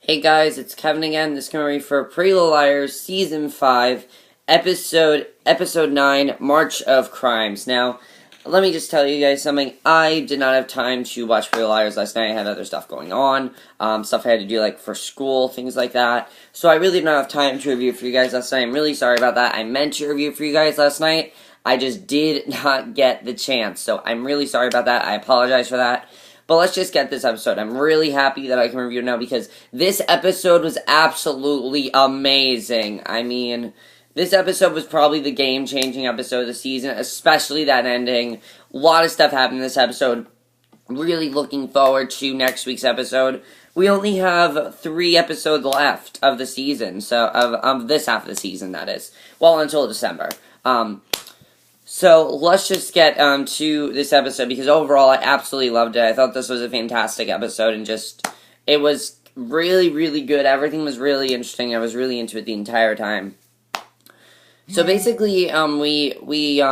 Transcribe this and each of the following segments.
Hey guys, it's Kevin again. This is going to be for Pretty Little Liars Season 5, Episode 9, March of Crimes. Now, let me just tell you guys something. I did not have time to watch Pretty Little Liars last night. I had other stuff going on. Stuff I had to do like for school, things like that. So I really did not have time to review for you guys last night. I'm really sorry about that. I meant to review for you guys last night. I just did not get the chance. So I'm really sorry about that. I apologize for that. But let's just get this episode. I'm really happy that I can review it now because this episode was absolutely amazing. I mean, this episode was probably the game-changing episode of the season, especially that ending. A lot of stuff happened in this episode. Really looking forward to next week's episode. We only have 3 episodes left of the season, so of this half of the season, that is. Well, until December. So, let's just get to this episode, because overall, I absolutely loved it. I thought this was a fantastic episode, and it was really, really good. Everything was really interesting. I was really into it the entire time. So, basically, we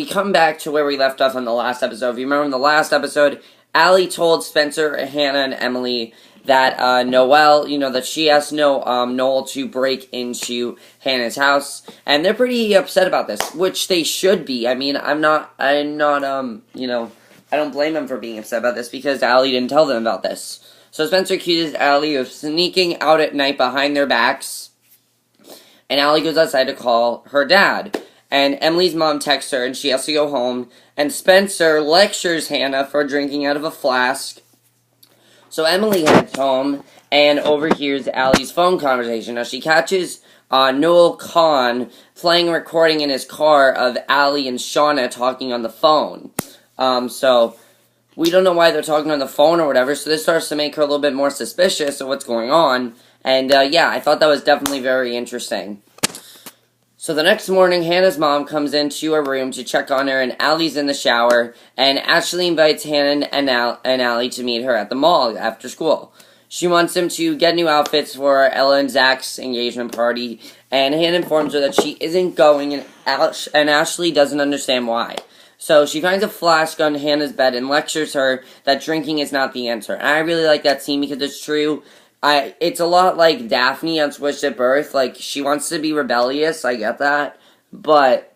come back to where we left off on the last episode. If you remember in the last episode, Allie told Spencer, Hannah, and Emily that Noel, that she asked Noel to break into Hannah's house, and they're pretty upset about this, which they should be. I mean, I don't blame them for being upset about this, because Allie didn't tell them about this. So Spencer accuses Allie of sneaking out at night behind their backs, and Allie goes outside to call her dad. And Emily's mom texts her, and she has to go home, and Spencer lectures Hannah for drinking out of a flask. So Emily heads home and overhears Allie's phone conversation. Now she catches Noel Kahn playing a recording in his car of Allie and Shauna talking on the phone. So we don't know why they're talking on the phone or whatever, so this starts to make her a little bit more suspicious of what's going on. And yeah, I thought that was definitely very interesting. So the next morning, Hannah's mom comes into her room to check on her, and Allie's in the shower, and Ashley invites Hannah and Allie to meet her at the mall after school. She wants them to get new outfits for Ella and Zach's engagement party, and Hannah informs her that she isn't going, and Ashley doesn't understand why. So she finds a flask on Hannah's bed and lectures her that drinking is not the answer. And I really like that scene because it's true. It's a lot like Daphne on Switched at Birth. Like, she wants to be rebellious, I get that. But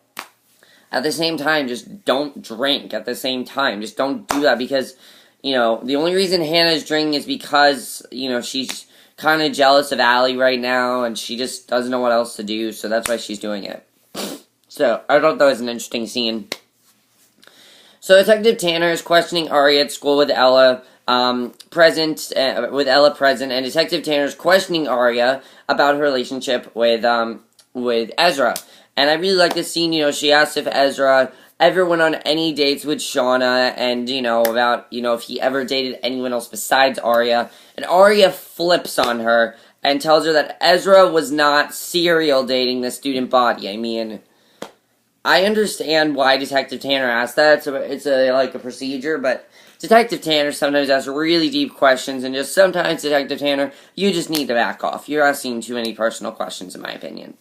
at the same time, just don't drink at the same time. Just don't do that because, the only reason Hannah's drinking is because, she's kind of jealous of Allie right now, and she just doesn't know what else to do, so that's why she's doing it. So, I thought that was an interesting scene. So, Detective Tanner is questioning Aria at school with Ella present, and Detective Tanner's questioning Aria about her relationship with Ezra. And I really like this scene. She asked if Ezra ever went on any dates with Shauna, and, about, if he ever dated anyone else besides Aria. And Aria flips on her and tells her that Ezra was not serial dating the student body. I mean, I understand why Detective Tanner asked that. It's a procedure, but Detective Tanner sometimes asks really deep questions, and just sometimes, Detective Tanner, you just need to back off. You're asking too many personal questions, in my opinion.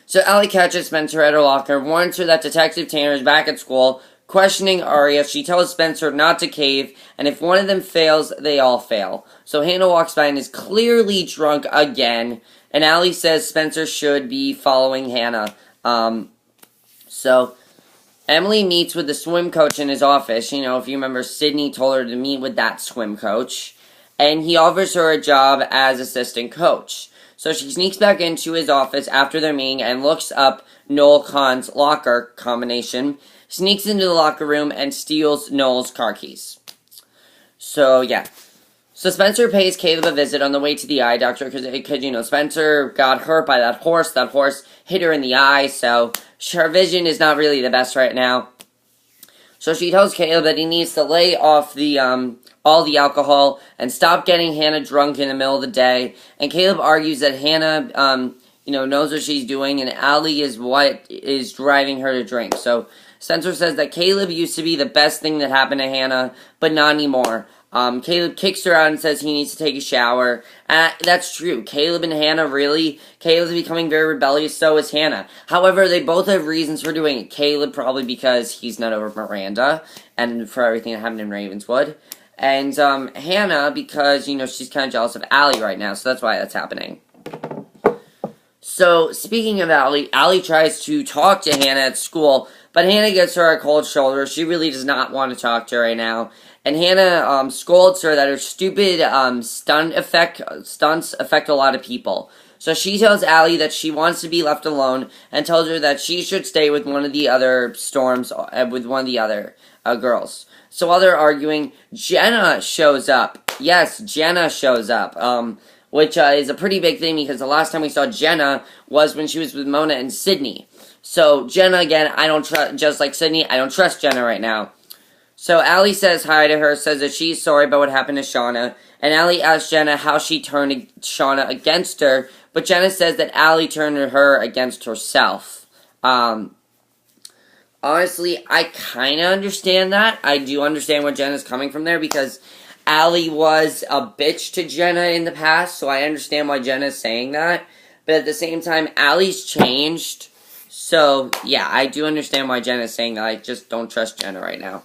So Allie catches Spencer at her locker, warns her that Detective Tanner is back at school, questioning Aria. She tells Spencer not to cave, and if one of them fails, they all fail. So Hannah walks by and is clearly drunk again, and Allie says Spencer should be following Hannah. So Emily meets with the swim coach in his office. If you remember, Sydney told her to meet with that swim coach. And he offers her a job as assistant coach. So she sneaks back into his office after their meeting and looks up Noel Kahn's locker combination, sneaks into the locker room, and steals Noel's car keys. So, yeah. So Spencer pays Caleb a visit on the way to the eye doctor because Spencer got hurt by that horse. That horse hit her in the eye, so her vision is not really the best right now. So she tells Caleb that he needs to lay off all the alcohol and stop getting Hannah drunk in the middle of the day. And Caleb argues that Hannah, knows what she's doing, and Allie is what is driving her to drink. So Spencer says that Caleb used to be the best thing that happened to Hannah, but not anymore. Caleb kicks her out and says he needs to take a shower. That's true. Caleb's becoming very rebellious, so is Hannah. However, they both have reasons for doing it. Caleb probably because he's not over Miranda, and for everything that happened in Ravenswood. And Hannah, because, she's kind of jealous of Allie right now, so that's why that's happening. So, speaking of Allie, Allie tries to talk to Hannah at school, but Hannah gives her a cold shoulder. She really does not want to talk to her right now. And Hannah scolds her that her stupid stunts affect a lot of people. So she tells Allie that she wants to be left alone and tells her that she should stay with one of the other storms, with one of the other girls. So while they're arguing, Jenna shows up. Yes, Jenna shows up. Which is a pretty big thing because the last time we saw Jenna was when she was with Mona and Sydney. So Jenna, again, I don't trust, just like Sydney, I don't trust Jenna right now. So Allie says hi to her, says that she's sorry about what happened to Shauna, and Allie asks Jenna how she turned Shauna against her, but Jenna says that Allie turned her against herself. Honestly, I kind of understand that. I do understand where Jenna's coming from there, because Allie was a bitch to Jenna in the past, so I understand why Jenna's saying that. But at the same time, Allie's changed. So, yeah, I do understand why Jenna's saying that. I just don't trust Jenna right now.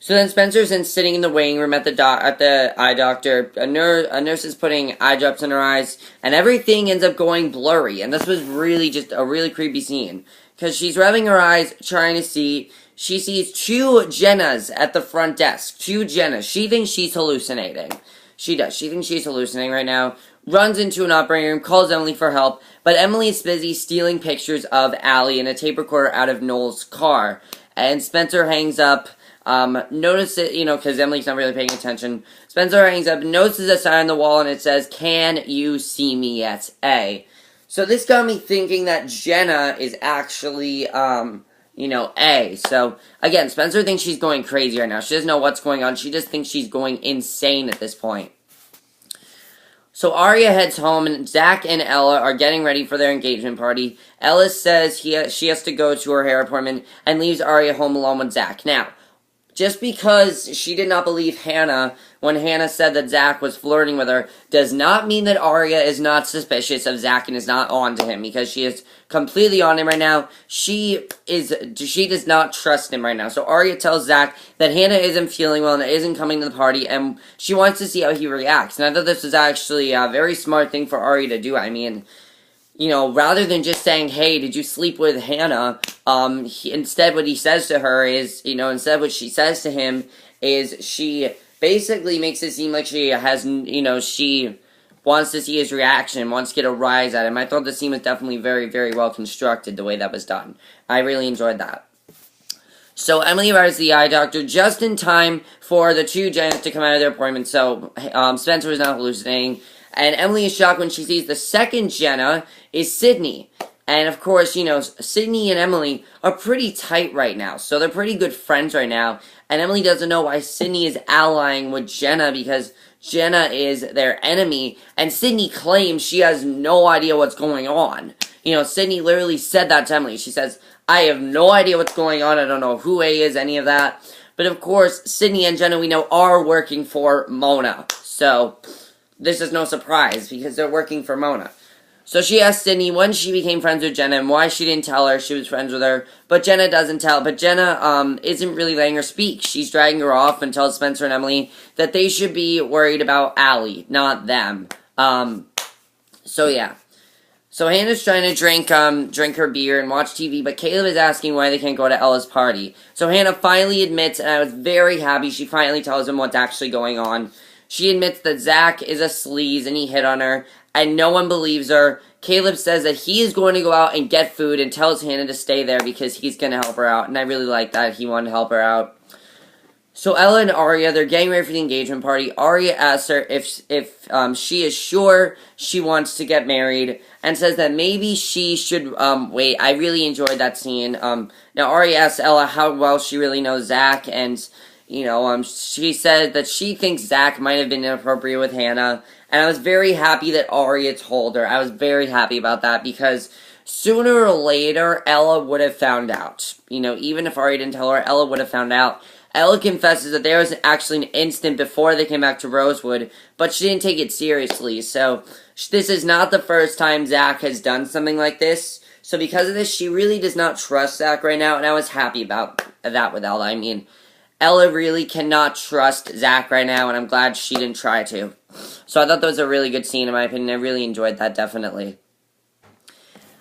So then Spencer's sitting in the waiting room at the eye doctor. A nurse is putting eye drops in her eyes, and everything ends up going blurry. And this was really just a really creepy scene, because she's rubbing her eyes, trying to see. She sees two Jennas at the front desk. Two Jennas. She thinks she's hallucinating. She does. She thinks she's hallucinating right now. Runs into an operating room, calls Emily for help, but Emily is busy stealing pictures of Allie and a tape recorder out of Noel's car. And Spencer hangs up. Notice it, because Emily's not really paying attention. Spencer hangs up, notices a sign on the wall, and it says, "Can you see me yet, A?" So this got me thinking that Jenna is actually, A. So, again, Spencer thinks she's going crazy right now. She doesn't know what's going on. She just thinks she's going insane at this point. So Aria heads home, and Zach and Ella are getting ready for their engagement party. Ella says she has to go to her hair appointment and leaves Aria home alone with Zach. Now, just because she did not believe Hannah when Hannah said that Zach was flirting with her does not mean that Aria is not suspicious of Zach and is not on to him, because she is completely on him right now. She does not trust him right now. So Aria tells Zach that Hannah isn't feeling well and isn't coming to the party, and she wants to see how he reacts. And I thought this was actually a very smart thing for Aria to do. I mean, rather than just saying, "Hey, did you sleep with Hannah?" Instead what he says to her is, instead what she says to him is she basically makes it seem like she has, she wants to see his reaction, wants to get a rise at him. I thought the scene was definitely very, very well constructed, the way that was done. I really enjoyed that. So Emily arrives at the eye doctor just in time for the two Jennas to come out of their appointment, so Spencer was not hallucinating. And Emily is shocked when she sees the second Jenna is Sydney. And of course, Sydney and Emily are pretty tight right now. So they're pretty good friends right now. And Emily doesn't know why Sydney is allying with Jenna, because Jenna is their enemy. And Sydney claims she has no idea what's going on. Sydney literally said that to Emily. She says, "I have no idea what's going on. I don't know who A is, any of that." But of course, Sydney and Jenna, we know, are working for Mona. So this is no surprise, because they're working for Mona. So she asks Sydney when she became friends with Jenna and why she didn't tell her she was friends with her. But Jenna doesn't tell. But Jenna isn't really letting her speak. She's dragging her off and tells Spencer and Emily that they should be worried about Allie, not them. So yeah. So Hannah's trying to drink her beer and watch TV, but Caleb is asking why they can't go to Ella's party. So Hannah finally admits, and I was very happy, she finally tells him what's actually going on. She admits that Zach is a sleaze and he hit on her, and no one believes her. Caleb says that he is going to go out and get food and tells Hannah to stay there because he's going to help her out, and I really like that. He wanted to help her out. So Ella and Aria, they're getting ready for the engagement party. Aria asks her if she is sure she wants to get married, and says that maybe she should wait. I really enjoyed that scene. Now Aria asks Ella how well she really knows Zach, and she said that she thinks Zach might have been inappropriate with Hannah, and I was very happy that Aria told her. I was very happy about that, because sooner or later, Ella would have found out. Even if Aria didn't tell her, Ella would have found out. Ella confesses that there was actually an instant before they came back to Rosewood, but she didn't take it seriously, so this is not the first time Zach has done something like this. So because of this, she really does not trust Zach right now, and I was happy about that with Ella. I mean, Ella really cannot trust Zach right now, and I'm glad she didn't try to. So I thought that was a really good scene, in my opinion. I really enjoyed that, definitely.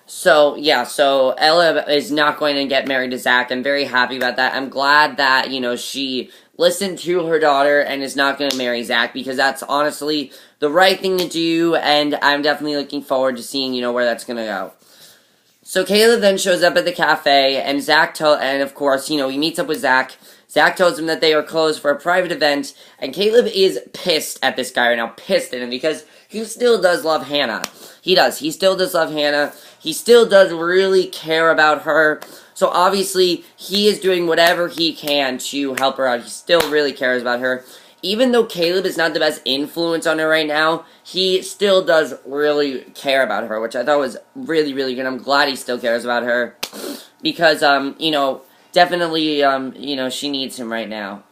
So, yeah, so Ella is not going to get married to Zach. I'm very happy about that. I'm glad that, she listened to her daughter and is not going to marry Zach, because that's honestly the right thing to do, and I'm definitely looking forward to seeing, where that's going to go. So Caleb then shows up at the cafe, and and of course, he meets up with Zach. Zach tells him that they are closed for a private event, and Caleb is pissed at this guy right now, pissed at him, because he still does love Hannah. He does. He still does love Hannah. He still does really care about her. So obviously, he is doing whatever he can to help her out. He still really cares about her. Even though Caleb is not the best influence on her right now, he still does really care about her, which I thought was really, really good. I'm glad he still cares about her. Because, definitely, she needs him right now.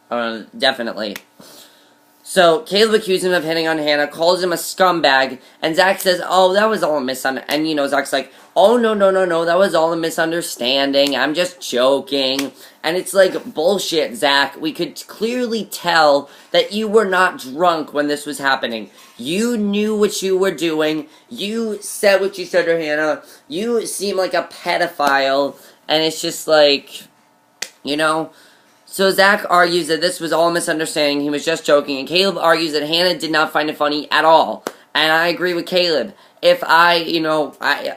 Definitely. So, Caleb accuses him of hitting on Hannah, calls him a scumbag, and Zach says, oh, that was all a misunderstanding. And, Zach's like, oh, no, that was all a misunderstanding, I'm just joking. And it's like, bullshit, Zach. We could clearly tell that you were not drunk when this was happening. You knew what you were doing. You said what you said to Hannah. You seem like a pedophile. And it's just like, So Zach argues that this was all a misunderstanding, he was just joking, and Caleb argues that Hannah did not find it funny at all. And I agree with Caleb. I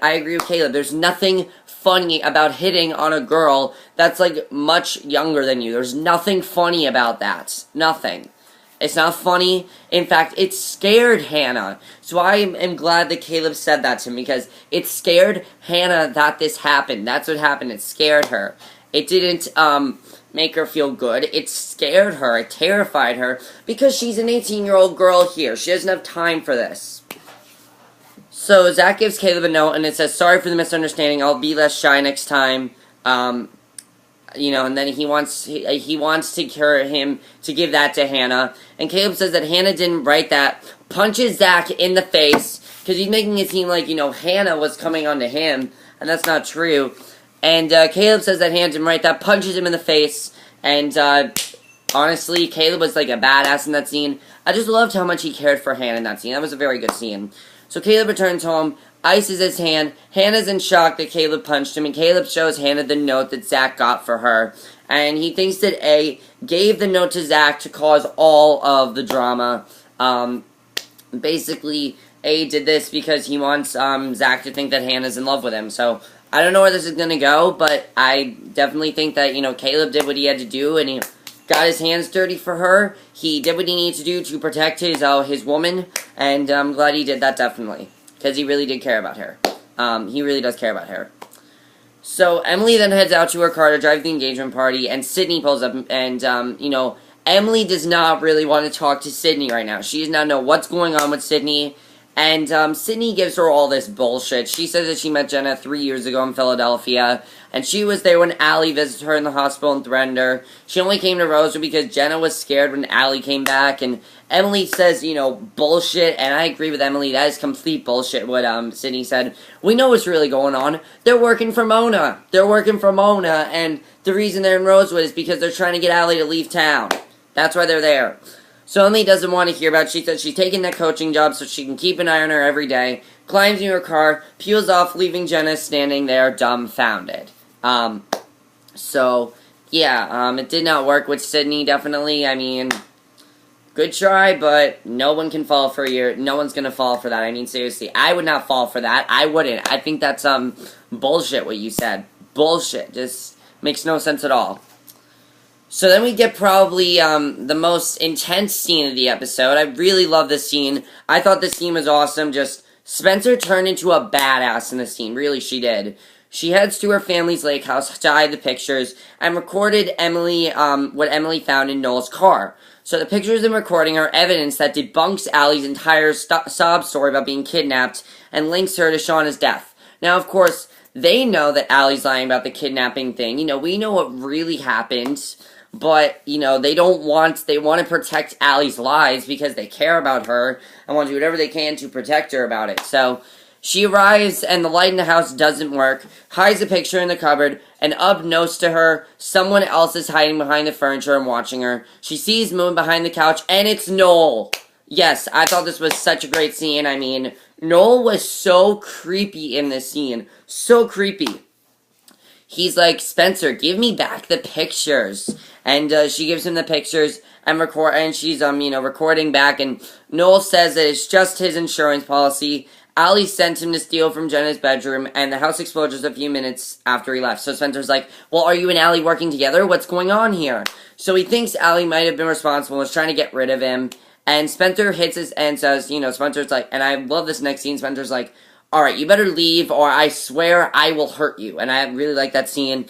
agree with Caleb. There's nothing funny about hitting on a girl that's, like, much younger than you. There's nothing funny about that. Nothing. It's not funny. In fact, it scared Hannah. So I am glad that Caleb said that to me, because it scared Hannah that this happened. That's what happened. It scared her. It didn't, make her feel good. It scared her. It terrified her. Because she's an 18-year-old girl here. She doesn't have time for this. So, Zach gives Caleb a note, and it says, sorry for the misunderstanding. I'll be less shy next time. And then he wants to cure him to give that to Hannah. And Caleb says that Hannah didn't write that. Punches Zach in the face. Because he's making it seem like, Hannah was coming onto him. And that's not true. And Caleb says that Hannah didn't write that, punches him in the face, and honestly, Caleb was like a badass in that scene. I just loved how much he cared for Hannah in that scene. That was a very good scene. So Caleb returns home, ices his hand, Hannah's in shock that Caleb punched him, and Caleb shows Hannah the note that Zach got for her. And he thinks that A gave the note to Zach to cause all of the drama. Basically, A did this because he wants Zach to think that Hannah's in love with him, so I don't know where this is going to go, but I definitely think that, Caleb did what he had to do, and he got his hands dirty for her. He did what he needed to do to protect his woman, and I'm glad he did that, definitely, because he really did care about her. He really does care about her. So, Emily then heads out to her car to drive the engagement party, and Sydney pulls up, and, Emily does not really want to talk to Sydney right now. She does not know what's going on with Sydney. And, Sydney gives her all this bullshit. She says that she met Jenna 3 years ago in Philadelphia, and she was there when Allie visited her in the hospital and threatened her. She only came to Rosewood because Jenna was scared when Allie came back, and Emily says, bullshit, and I agree with Emily, that is complete bullshit what, Sydney said. We know what's really going on. They're working for Mona. And the reason they're in Rosewood is because they're trying to get Allie to leave town. That's why they're there. So Emily doesn't want to hear about it. She says she's taking that coaching job so she can keep an eye on her every day. Climbs into her car, peels off, leaving Jenna standing there dumbfounded. It did not work with Sydney, definitely. I mean, good try, but no one can fall for no one's gonna fall for that. I mean, seriously, I would not fall for that. I wouldn't. I think that's, bullshit what you said. Bullshit. Just makes no sense at all. So then we get probably, the most intense scene of the episode. I really love this scene. I thought this scene was awesome. Just, Spencer turned into a badass in this scene. Really, she did. She heads to her family's lake house to hide the pictures, and recorded what Emily found in Noel's car. So the pictures and recording are evidence that debunks Allie's entire sob story about being kidnapped, and links her to Shauna's death. Now, of course, they know that Allie's lying about the kidnapping thing. We know what really happened. But, they want to protect Allie's lies because they care about her and want to do whatever they can to protect her about it. So, She arrives, and the light in the house doesn't work, hides the picture in the cupboard, and unbeknownst to her, someone else is hiding behind the furniture and watching her. She sees Moon behind the couch, and it's Noel. Yes, I thought this was such a great scene. I mean, Noel was so creepy in this scene. So creepy. He's like, Spencer, give me back the pictures. And she gives him the pictures and she's, recording back. And Noel says that it's just his insurance policy. Allie sent him to steal from Jenna's bedroom, and the house explodes a few minutes after he left. So Spencer's like, well, are you and Allie working together? What's going on here? So he thinks Allie might have been responsible, was trying to get rid of him. And Spencer hits his and says, Spencer's like, and I love this next scene, Spencer's like, alright, you better leave, or I swear I will hurt you. And I really like that scene.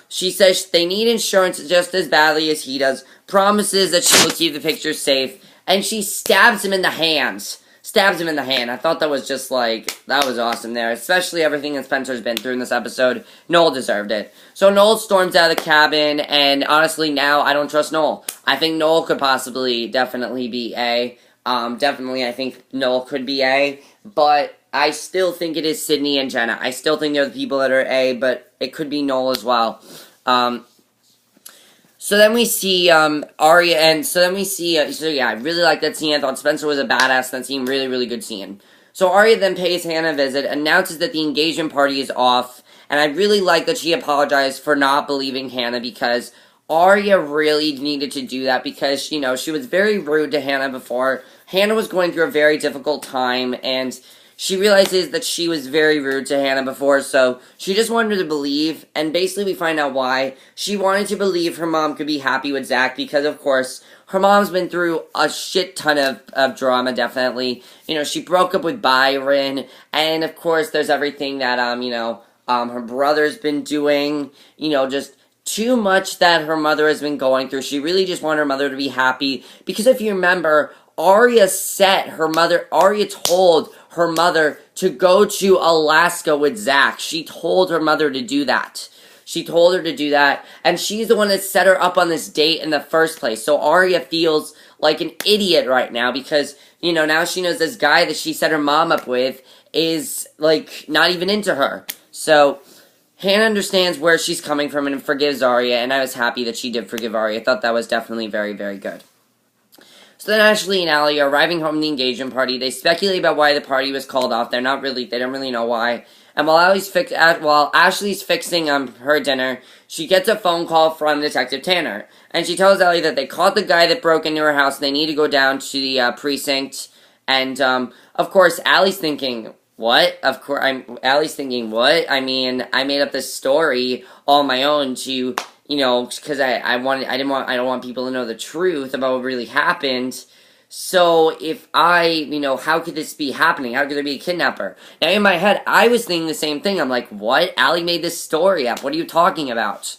She says they need insurance just as badly as he does, promises that she will keep the pictures safe, and she stabs him in the hands. I thought that was just that was awesome there, especially everything that Spencer's been through in this episode. Noel deserved it. So Noel storms out of the cabin, and honestly now I don't trust Noel. I think Noel could definitely be A. Definitely I think Noel could be A, but I still think it is Sydney and Jenna. I still think they're the people that are A, but it could be Noel as well. So then we see, Arya, and so then we see, I really like that scene. I thought Spencer was a badass in that scene. Really, really good scene. So Arya then pays Hannah a visit, announces that the engagement party is off, and I really like that she apologized for not believing Hannah, because Arya really needed to do that, because, she was very rude to Hannah before. Hannah was going through a very difficult time, and she realizes that she was very rude to Hannah before, so she just wanted her to believe, and basically we find out why. She wanted to believe her mom could be happy with Zach, because, of course, her mom's been through a shit ton of drama, definitely. She broke up with Byron, and, of course, there's everything that, her brother's been doing, just too much that her mother has been going through. She really just wanted her mother to be happy, because if you remember, Arya told her mother to go to Alaska with Zach. She told her mother to do that. And she's the one that set her up on this date in the first place. So Arya feels like an idiot right now, because, now she knows this guy that she set her mom up with is, not even into her. So Hannah understands where she's coming from and forgives Arya, and I was happy that she did forgive Arya. I thought that was definitely very, very good. So then Ashley and Allie are arriving home from the engagement party. They speculate about why the party was called off. They don't really know why. And while Ashley's fixing her dinner, she gets a phone call from Detective Tanner. And she tells Allie that they caught the guy that broke into her house and they need to go down to the precinct. And, of course, Allie's thinking, what? Allie's thinking, what? I mean, I made up this story on my own to, because I don't want people to know the truth about what really happened. So if how could this be happening? How could there be a kidnapper? Now in my head, I was thinking the same thing. I'm like, what? Allie made this story up. What are you talking about?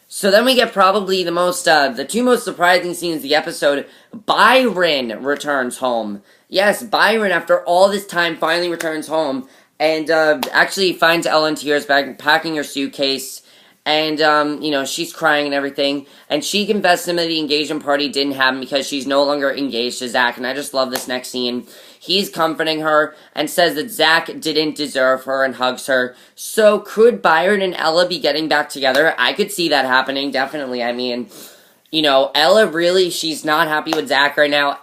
So then we get probably the two most surprising scenes of the episode. Byron returns home. Yes, Byron, after all this time, finally returns home. And, actually finds Ella in tears, packing her suitcase. And, she's crying and everything. And she confessed to him that the engagement party didn't happen because she's no longer engaged to Zach. And I just love this next scene. He's comforting her and says that Zach didn't deserve her and hugs her. So could Byron and Ella be getting back together? I could see that happening, definitely. I mean, Ella really, she's not happy with Zach right now.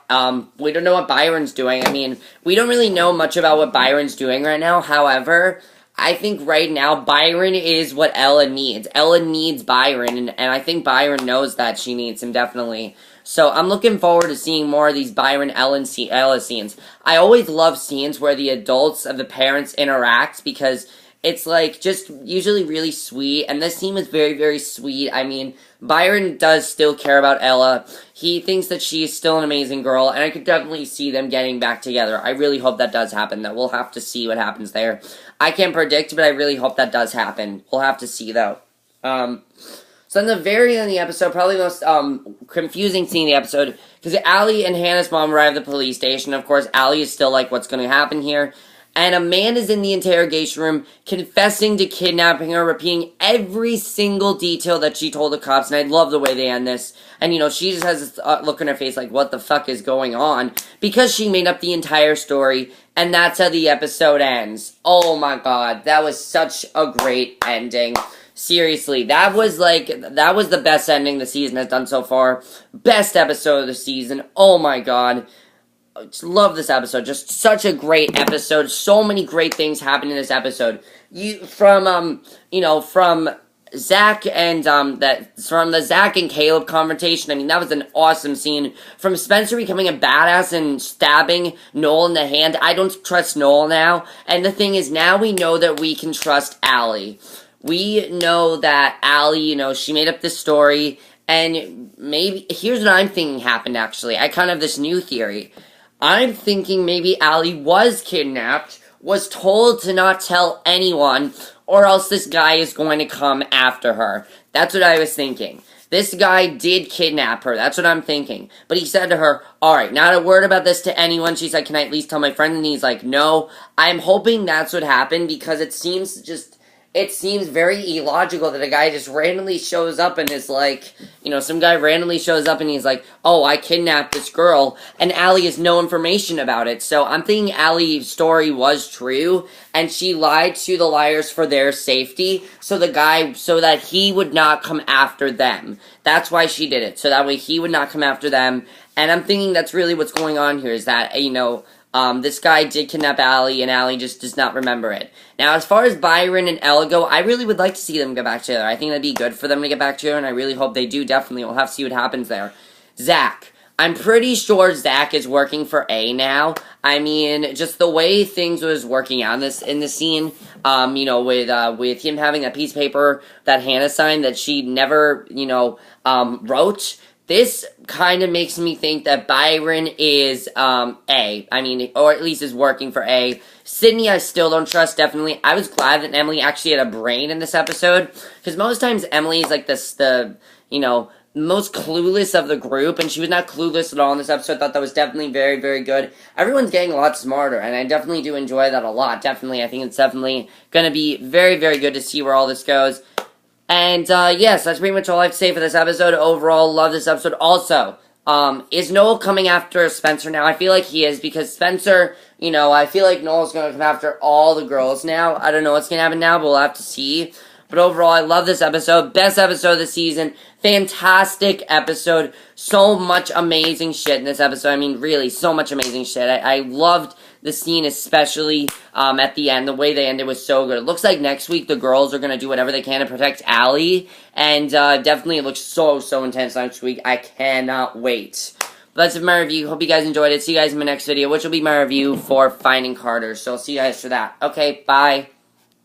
We don't know what Byron's doing. I mean, we don't really know much about what Byron's doing right now. However, I think right now, Byron is what Ella needs. Ella needs Byron, and I think Byron knows that she needs him, definitely. So I'm looking forward to seeing more of these Byron-Ella scenes. I always love scenes where the adults of the parents interact, because it's, just usually really sweet, and this scene was very, very sweet. I mean, Byron does still care about Ella. He thinks that she is still an amazing girl, and I could definitely see them getting back together. I really hope that does happen, that we'll have to see what happens there. I can't predict, but I really hope that does happen. We'll have to see, though. So in the very end of the episode, probably the most confusing scene in the episode, because Allie and Hannah's mom arrive at the police station. Of course, Allie is still like, what's going to happen here? And a man is in the interrogation room confessing to kidnapping her, repeating every single detail that she told the cops, and I love the way they end this. And, she just has this look on her face like, what the fuck is going on? Because she made up the entire story, And that's how the episode ends. Oh my god, that was such a great ending. Seriously, that was the best ending the season has done so far. Best episode of the season. Oh my god. Love this episode. Just such a great episode. So many great things happen in this episode. From Zach and from the Zach and Caleb confrontation. I mean, that was an awesome scene. From Spencer becoming a badass and stabbing Noel in the hand. I don't trust Noel now. And the thing is, now we know that we can trust Allie. We know that Allie, she made up this story. And maybe, here's what I'm thinking happened, actually. I kind of have this new theory. I'm thinking maybe Allie was kidnapped, was told to not tell anyone, or else this guy is going to come after her. That's what I was thinking. This guy did kidnap her. That's what I'm thinking. But he said to her, alright, not a word about this to anyone. She said, can I at least tell my friend? And he's like, no. I'm hoping that's what happened because it seems very illogical that a guy just randomly shows up and is like, some guy randomly shows up and he's like, oh, I kidnapped this girl, and Allie has no information about it. So I'm thinking Allie's story was true, and she lied to the liars for their safety, so that he would not come after them. That's why she did it, so that way he would not come after them, and I'm thinking that's really what's going on here, is that, this guy did kidnap Allie, and Allie just does not remember it. Now, as far as Byron and Ella go, I really would like to see them get back together. I think that'd be good for them to get back together, and I really hope they do, definitely. We'll have to see what happens there. Zach. I'm pretty sure Zach is working for A now. I mean, just the way things was working out in this scene, with him having that piece of paper that Hannah signed that she never, wrote. This kind of makes me think that Byron is, A. I mean, or at least is working for A. Sydney, I still don't trust, definitely. I was glad that Emily actually had a brain in this episode, because most times Emily's like most clueless of the group, and she was not clueless at all in this episode. I thought that was definitely very, very good. Everyone's getting a lot smarter, and I definitely do enjoy that a lot, definitely. I think it's definitely going to be very, very good to see where all this goes. And, yes, that's pretty much all I have to say for this episode. Overall, love this episode. Also, is Noel coming after Spencer now? I feel like he is, because Spencer, I feel like Noel's going to come after all the girls now. I don't know what's going to happen now, but we'll have to see. But overall, I love this episode. Best episode of the season. Fantastic episode. So much amazing shit in this episode. I mean, really, so much amazing shit. I loved the scene, especially at the end. The way they ended was so good. It looks like next week the girls are going to do whatever they can to protect Allie. And definitely it looks so, so intense next week. I cannot wait. But that's it for my review. Hope you guys enjoyed it. See you guys in my next video, which will be my review for Finding Carter. So I'll see you guys for that. Okay, bye.